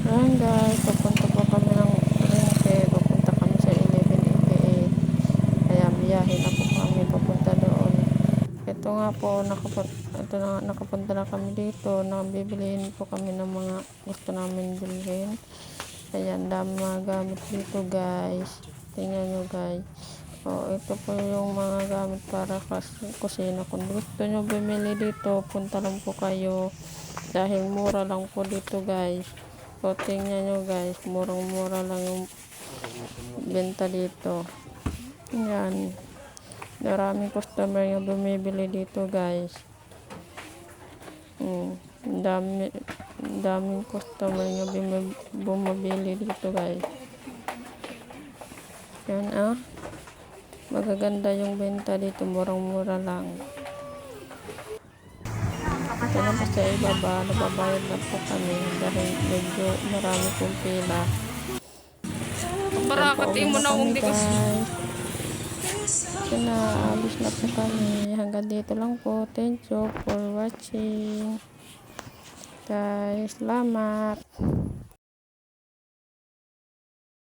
Ayan guys, papunta po kami ng Rente. Papunta kami sa 1188. Kaya biyahe na po kami papunta doon. Ito nga po, nakapunta na kami dito. Nabibilihin po kami ng mga gusto namin bilhin. Ayan, dami mga gamit dito guys. Tingnan nyo guys. Ito po yung mga gamit para kusina. Kung gusto nyo bumili dito, punta lang po kayo. Dahil mura lang po dito guys. Tingnan nyo guys, murang-mura lang yung benta dito. Yan. Maraming customer yung bumibili dito guys. Daming customer yung bumibili dito guys. Yan magaganda yung benta dito, murang-mura lang. Ito na po sa ibaba, nababayad na po kami dahil medyo marami pong pila. Barakating mo na kung di ko. Ito na, alis na po kami. Hanggang dito lang po. Thank you for watching. Guys, salamat.